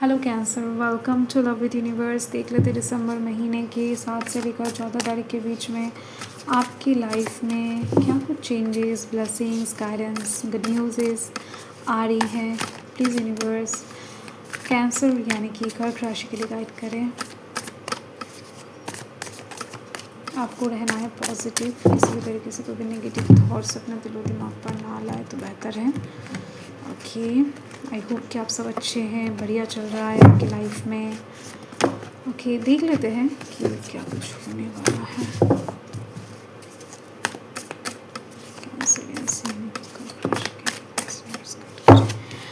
Hello Cancer, welcome to love with universe. देख लेते दिसंबर महीने के 7 से लेकर 14 तारीख के बीच में आपकी लाइफ में क्या कुछ changes, blessings, guidance, good news आ रही हैं। प्लीज़ यूनिवर्स कैंसर यानी कि कर्क राशि के लिए गाइड करें। आपको रहना है पॉजिटिव, किसी भी तरीके से कोई भी नेगेटिव थॉट्स अपने दिलो दिमाग पर ना लाए तो बेहतर है। ओके, आई होप कि आप सब अच्छे हैं, बढ़िया चल रहा है आपकी लाइफ में। ओके, देख लेते हैं कि क्या कुछ होने वाला है।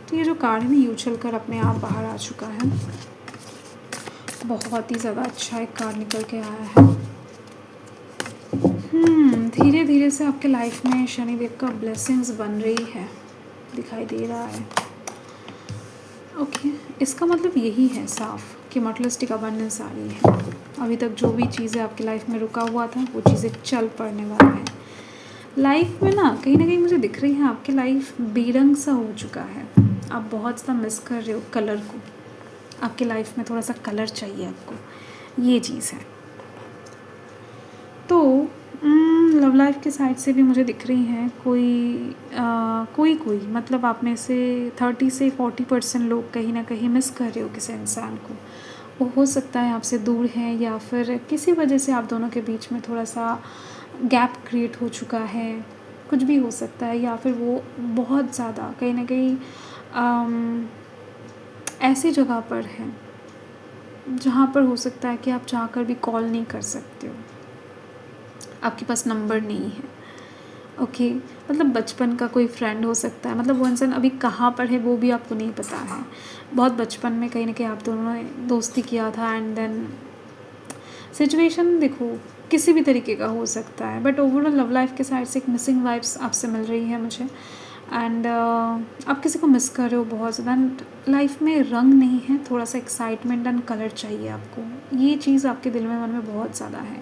तो ये जो कार्ड है ना, ये उछल कर अपने आप बाहर आ चुका है। बहुत ही ज़्यादा अच्छा एक कार्ड निकल के आया है। धीरे धीरे से आपके लाइफ में शनिदेव का ब्लेसिंग्स बन रही है, दिखाई दे रहा है। ओके, इसका मतलब यही है साफ कि मटेरियलिस्टिक अबंडेंस आ रही है। अभी तक जो भी चीज़ें आपकी लाइफ में रुका हुआ था वो चीज़ें चल पड़ने वाला है। लाइफ में ना कहीं मुझे दिख रही है आपकी लाइफ बेरंग सा हो चुका है। आप बहुत ज़्यादा मिस कर रहे हो कलर को। आपकी लाइफ में थोड़ा सा कलर चाहिए आपको, ये चीज़ है। तो लव लाइफ की साइड से भी मुझे दिख रही हैं कोई मतलब आप में से 30 से 40% लोग कहीं ना कहीं मिस कर रहे हो किसी इंसान को। वो हो सकता है आपसे दूर हैं, या फिर किसी वजह से आप दोनों के बीच में थोड़ा सा गैप क्रिएट हो चुका है, कुछ भी हो सकता है। या फिर वो बहुत ज़्यादा कहीं ना कहीं ऐसी जगह पर है जहाँ पर हो सकता है कि आप चाहकर भी कॉल नहीं कर सकते हो, आपके पास नंबर नहीं है। ओके, मतलब बचपन का कोई फ्रेंड हो सकता है, मतलब वो इंसान अभी कहाँ पर है वो भी आपको नहीं पता है। बहुत बचपन में कहीं ना कहीं आप दोनों ने दोस्ती किया था, एंड देन सिचुएशन देखो किसी भी तरीके का हो सकता है, बट ओवरऑल लव लाइफ के साइड से एक मिसिंग वाइब्स आपसे मिल रही है मुझे। एंड आप किसी को मिस कर रहे हो बहुत ज़्यादा, एंड लाइफ में रंग नहीं है, थोड़ा सा एक्साइटमेंट एंड कलर चाहिए आपको। ये चीज़ आपके दिल में मन में बहुत ज़्यादा है।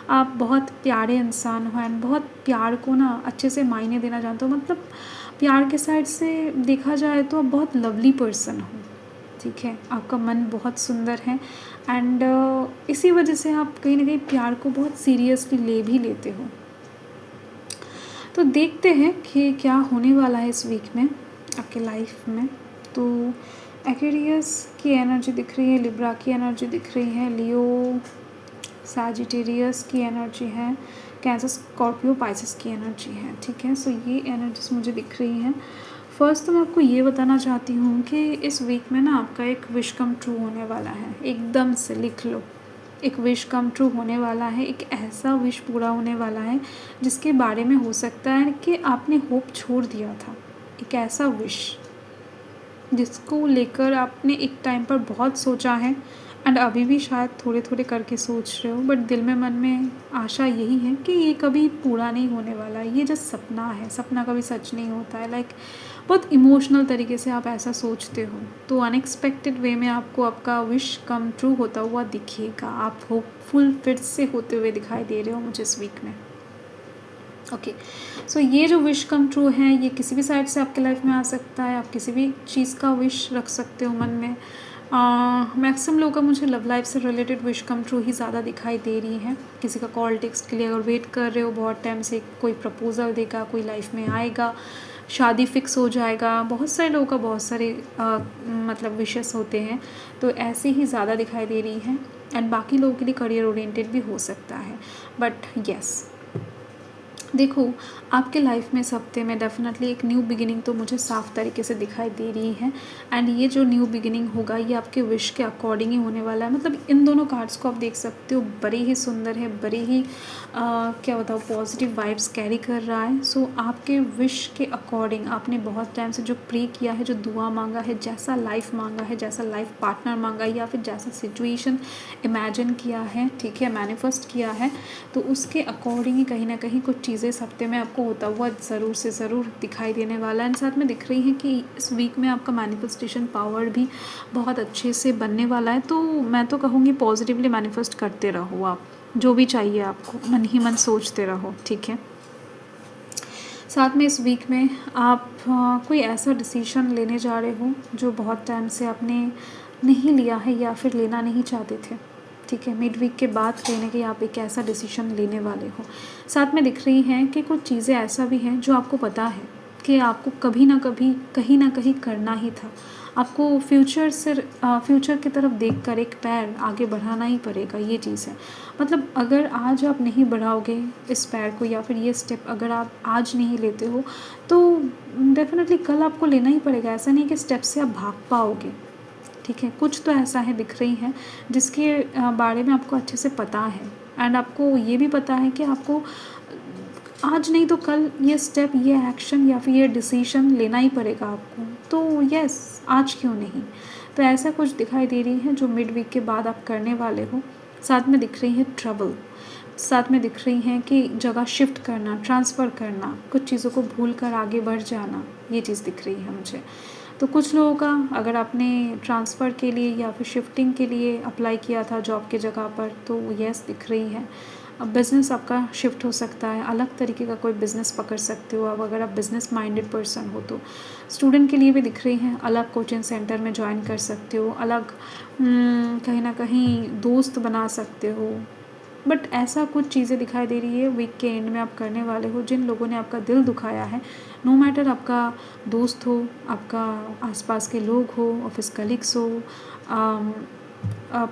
आप बहुत प्यारे इंसान हो, एंड बहुत प्यार को ना अच्छे से मायने देना जानते हो। मतलब प्यार के साइड से देखा जाए तो आप बहुत लवली पर्सन हो, ठीक है। आपका मन बहुत सुंदर है, एंड इसी वजह से आप कहीं ना कहीं प्यार को बहुत सीरियसली ले भी लेते हो। तो देखते हैं कि क्या होने वाला है इस वीक में आपके लाइफ में। तो एक्वेरियस की एनर्जी दिख रही है, लिब्रा की एनर्जी दिख रही है, लियो सैजिटेरियस की एनर्जी है, कैंसर, स्कॉर्पियो, पाइसेस की एनर्जी है, ठीक है। सो ये एनर्जीज मुझे दिख रही हैं। फर्स्ट तो मैं आपको ये बताना चाहती हूँ कि इस वीक में ना आपका एक विश कम ट्रू होने वाला है। एकदम से लिख लो, एक विश कम ट्रू होने वाला है। एक ऐसा विश पूरा होने वाला है जिसके बारे में हो सकता है कि आपने होप छोड़ दिया था। एक ऐसा विश जिसको लेकर आपने एक टाइम पर बहुत सोचा है, एंड अभी भी शायद थोड़े थोड़े करके सोच रहे हो, बट दिल में मन में आशा यही है कि ये कभी पूरा नहीं होने वाला है। ये जस्ट सपना है, सपना कभी सच नहीं होता है। लाइक बहुत इमोशनल तरीके से आप ऐसा सोचते हो, तो अनएक्सपेक्टेड वे में आपको आपका विश कम ट्रू होता हुआ दिखेगा। आप होपफुल फिर से होते हुए दिखाई दे रहे हो मुझे इस वीक में। ओके, सो ये जो विश कम ट्रू है ये किसी भी साइड से आपके लाइफ में आ सकता है। आप किसी भी चीज़ का विश रख सकते हो मन में। मैक्सिमम लोगों का मुझे लव लाइफ से रिलेटेड विश कम ट्रू ही ज़्यादा दिखाई दे रही है। किसी का कॉल टेक्स्ट के लिए अगर वेट कर रहे हो बहुत टाइम से, कोई प्रपोजल देगा, कोई लाइफ में आएगा, शादी फिक्स हो जाएगा। बहुत सारे लोगों का बहुत सारे मतलब विशेस होते हैं, तो ऐसे ही ज़्यादा दिखाई दे रही है। एंड बाकी लोगों के लिए करियर ओरिएंटेड भी हो सकता है, बट यस देखो आपके लाइफ में इस हफ्ते में डेफिनेटली एक न्यू बिगिनिंग तो मुझे साफ तरीके से दिखाई दे रही है। एंड ये जो न्यू बिगिनिंग होगा ये आपके विश के अकॉर्डिंग ही होने वाला है। मतलब इन दोनों कार्ड्स को आप देख सकते हो, बड़े ही सुंदर है, बड़े ही क्या बताओ पॉजिटिव वाइब्स कैरी कर रहा है। सो आपके विश के अकॉर्डिंग आपने बहुत टाइम से जो प्रे किया है, जो दुआ मांगा है, जैसा लाइफ मांगा है, जैसा लाइफ पार्टनर मांगा, या फिर जैसा सिचुएशन इमेजिन किया है, ठीक है, मैनिफेस्ट किया है, तो उसके अकॉर्डिंग ही कहीं ना कहीं कुछ चीज़ें इस हफ्ते में आपको होता हुआ ज़रूर से ज़रूर दिखाई देने वाला है। एंड साथ में दिख रही है कि इस वीक में आपका मैनिफेस्टेशन पावर भी बहुत अच्छे से बनने वाला है। तो मैं तो कहूँगी पॉजिटिवली मैनिफेस्ट करते रहो, आप जो भी चाहिए आपको मन ही मन सोचते रहो, ठीक है। साथ में इस वीक में आप कोई ऐसा डिसीजन लेने जा रहे हो जो बहुत टाइम से आपने नहीं लिया है या फिर लेना नहीं चाहते थे, ठीक है, मिड वीक के बाद लेने के आप एक ऐसा डिसीजन लेने वाले हो। साथ में दिख रही हैं कि कुछ चीज़ें ऐसा भी हैं जो आपको पता है कि आपको कभी ना कभी कहीं ना कहीं करना ही था। आपको फ्यूचर की तरफ देखकर एक पैर आगे बढ़ाना ही पड़ेगा, ये चीज़ है। मतलब अगर आज आप नहीं बढ़ाओगे इस पैर को या फिर ये स्टेप अगर आप आज नहीं लेते हो तो डेफिनेटली कल आपको लेना ही पड़ेगा। ऐसा नहीं कि स्टेप से आप भाग पाओगे, ठीक है। कुछ तो ऐसा है दिख रही है जिसके बारे में आपको अच्छे से पता है एंड आपको ये भी पता है कि आपको आज नहीं तो कल ये स्टेप, ये एक्शन या फिर ये डिसीजन लेना ही पड़ेगा आपको। तो यस, आज क्यों नहीं। तो ऐसा कुछ दिखाई दे रही है जो मिड वीक के बाद आप करने वाले हो। साथ में दिख रही है ट्रबल, साथ में दिख रही हैं कि जगह शिफ्ट करना, ट्रांसफ़र करना, कुछ चीज़ों को भूल कर आगे बढ़ जाना, ये चीज़ दिख रही है मुझे। तो कुछ लोगों का अगर आपने ट्रांसफ़र के लिए या फिर शिफ्टिंग के लिए अप्लाई किया था जॉब की जगह पर तो यस दिख रही है। अब बिज़नेस आपका शिफ्ट हो सकता है, अलग तरीके का कोई बिज़नेस पकड़ सकते हो अब अगर आप बिज़नेस माइंडेड पर्सन हो तो। स्टूडेंट के लिए भी दिख रही हैं, अलग कोचिंग सेंटर में ज्वाइन कर सकते हो, अलग कहीं ना कहीं दोस्त बना सकते हो। बट ऐसा कुछ चीज़ें दिखाई दे रही है वीक के एंड में आप करने वाले हो जिन लोगों ने आपका दिल दुखाया है। नो मैटर आपका दोस्त हो, आपका आसपास के लोग हो, ऑफिस कलीग्स हो,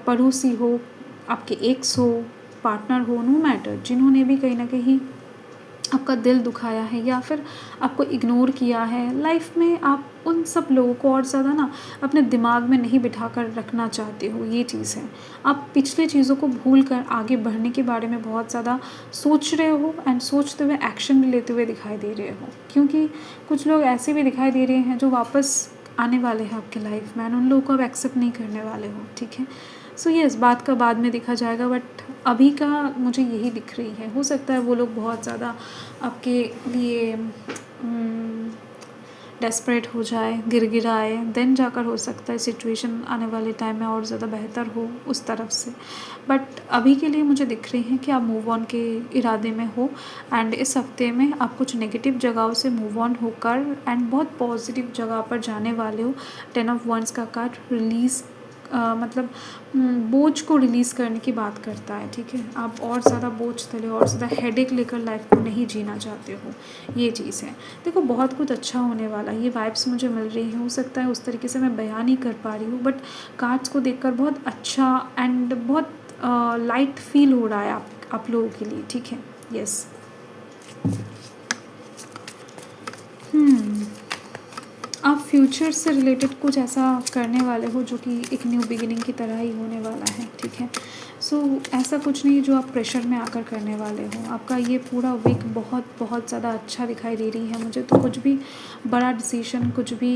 पड़ोसी हो, आपके एक्स हो, पार्टनर हो, नो मैटर जिन्होंने भी कहीं ना कहीं आपका दिल दुखाया है या फिर आपको इग्नोर किया है लाइफ में, आप उन सब लोगों को और ज़्यादा ना अपने दिमाग में नहीं बिठा कर रखना चाहते हो, ये चीज़ है। आप पिछले चीज़ों को भूल कर आगे बढ़ने के बारे में बहुत ज़्यादा सोच रहे हो एंड सोचते हुए एक्शन भी लेते हुए दिखाई दे रहे हो, क्योंकि कुछ लोग ऐसे भी दिखाई दे रहे हैं जो वापस आने वाले हैं आपके लाइफ में एंड उन लोगों को आप एक्सेप्ट नहीं करने वाले हो, ठीक है। सो ये इस बात का बाद में देखा जाएगा, बट अभी का मुझे यही दिख रही है। हो सकता है वो लोग बहुत ज़्यादा आपके लिए डेस्परेट हो जाए, गिड़गिड़ाए, देन जाकर हो सकता है सिचुएशन आने वाले टाइम में और ज़्यादा बेहतर हो उस तरफ से। बट अभी के लिए मुझे दिख रही है कि आप मूव ऑन के इरादे में हो एंड इस हफ्ते में आप कुछ नेगेटिव जगहों से मूव ऑन होकर एंड बहुत पॉजिटिव जगह पर जाने वाले हो। 10 ऑफ वंस का कार्ड रिलीज़ मतलब बोझ को रिलीज़ करने की बात करता है, ठीक है। आप और ज़्यादा बोझ तले और ज़्यादा हेडेक लेकर लाइफ को नहीं जीना चाहते हो, ये चीज़ है। देखो बहुत कुछ अच्छा होने वाला है, ये वाइब्स मुझे मिल रही है। हो सकता है उस तरीके से मैं बयान नहीं कर पा रही हूँ, बट कार्ड्स को देखकर बहुत अच्छा एंड बहुत लाइट फील हो रहा है आप लोगों के लिए, ठीक है। यस, आप फ्यूचर से रिलेटेड कुछ ऐसा करने वाले हो जो कि एक न्यू बिगिनिंग की तरह ही होने वाला है, ठीक है। सो ऐसा कुछ नहीं जो आप प्रेशर में आकर करने वाले हो। आपका ये पूरा वीक बहुत बहुत ज़्यादा अच्छा दिखाई दे रही है मुझे। तो कुछ भी बड़ा डिसीजन, कुछ भी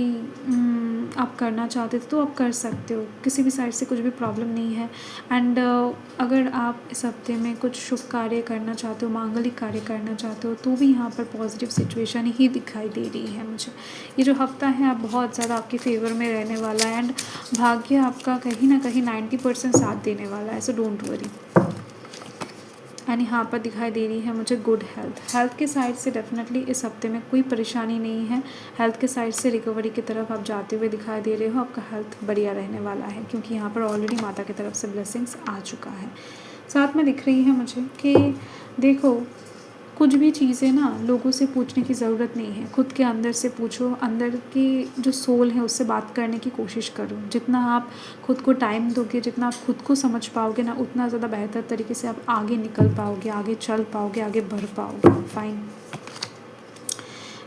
आप करना चाहते थे तो आप कर सकते हो, किसी भी साइड से कुछ भी प्रॉब्लम नहीं है। एंड अगर आप इस हफ्ते में कुछ शुभ कार्य करना चाहते हो, मांगलिक कार्य करना चाहते हो तो भी यहाँ पर पॉजिटिव सिचुएशन ही दिखाई दे रही है मुझे। ये जो हफ्ता है आप बहुत ज़्यादा आपके फेवर में रहने वाला है एंड भाग्य आपका कहीं ना कहीं 90% साथ देने वाला है, सो डोंट वरी। एंड यहाँ पर दिखाई दे रही है मुझे गुड हेल्थ के साइड से डेफिनेटली इस हफ्ते में कोई परेशानी नहीं है। हेल्थ के साइड से रिकवरी की तरफ आप जाते हुए दिखाई दे रहे हो। आपका हेल्थ बढ़िया रहने वाला है क्योंकि यहाँ पर ऑलरेडी माता की तरफ से ब्लेसिंग्स आ चुका है। साथ में दिख रही है मुझे कि देखो कुछ भी चीज़ें ना लोगों से पूछने की ज़रूरत नहीं है, खुद के अंदर से पूछो। अंदर की जो सोल है उससे बात करने की कोशिश करो। जितना आप खुद को टाइम दोगे, जितना आप खुद को समझ पाओगे ना, उतना ज़्यादा बेहतर तरीके से आप आगे निकल पाओगे, आगे चल पाओगे, आगे बढ़ पाओगे। फाइन।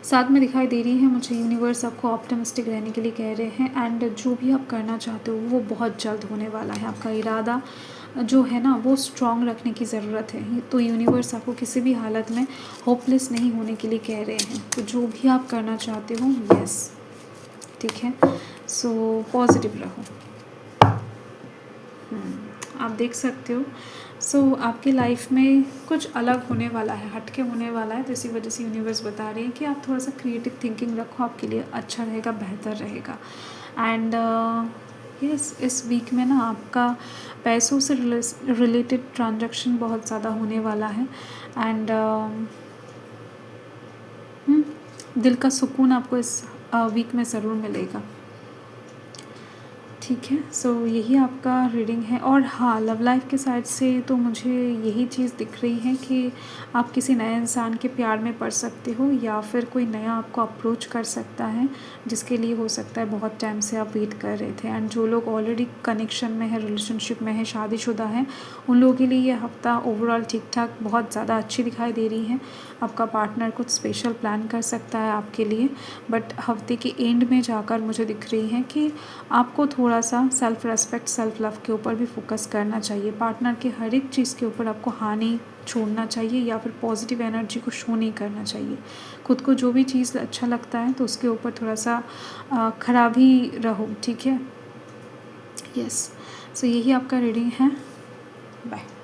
साथ में दिखाई दे रही है मुझे यूनिवर्स आपको ऑप्टिमिस्टिक रहने के लिए कह रहे हैं एंड जो भी आप करना चाहते हो वो बहुत जल्द होने वाला है। आपका इरादा जो है ना वो स्ट्रॉन्ग रखने की ज़रूरत है। तो यूनिवर्स आपको किसी भी हालत में होपलेस नहीं होने के लिए कह रहे हैं। तो जो भी आप करना चाहते हो, यस, ठीक है। सो पॉजिटिव रहो। आप देख सकते हो। सो आपकी लाइफ में कुछ अलग होने वाला है, हटके होने वाला है। तो इसी वजह से यूनिवर्स बता रही है कि आप थोड़ा सा क्रिएटिव थिंकिंग रखो, आपके लिए अच्छा रहेगा, बेहतर रहेगा। एंड यस, इस वीक में ना आपका पैसों से रिलेटेड ट्रांजैक्शन बहुत ज़्यादा होने वाला है एंड दिल का सुकून आपको इस वीक में ज़रूर मिलेगा, ठीक है, सो यही आपका रीडिंग है। और हाँ, लव लाइफ के साइड से तो मुझे यही चीज़ दिख रही है कि आप किसी नए इंसान के प्यार में पड़ सकते हो, या फिर कोई नया आपको अप्रोच कर सकता है, जिसके लिए हो सकता है बहुत टाइम से आप वेट कर रहे थे। एंड जो लोग ऑलरेडी कनेक्शन में है, रिलेशनशिप में है, शादीशुदा हैं, उन लोगों के लिए ये हफ़्ता ओवरऑल ठीक ठाक बहुत ज़्यादा अच्छी दिखाई दे रही है। आपका पार्टनर कुछ स्पेशल प्लान कर सकता है आपके लिए, बट हफ्ते के एंड में जाकर मुझे दिख रही है कि आपको थोड़ा सा सेल्फ़ रेस्पेक्ट, सेल्फ़ लव के ऊपर भी फोकस करना चाहिए। पार्टनर के हर एक चीज़ के ऊपर आपको हाँ नहीं छोड़ना चाहिए, या फिर पॉजिटिव एनर्जी को शो नहीं करना चाहिए। खुद को जो भी चीज़ अच्छा लगता है तो उसके ऊपर थोड़ा सा खराब ही रहो, ठीक है। यस, सो यही आपका रीडिंग है। बाय।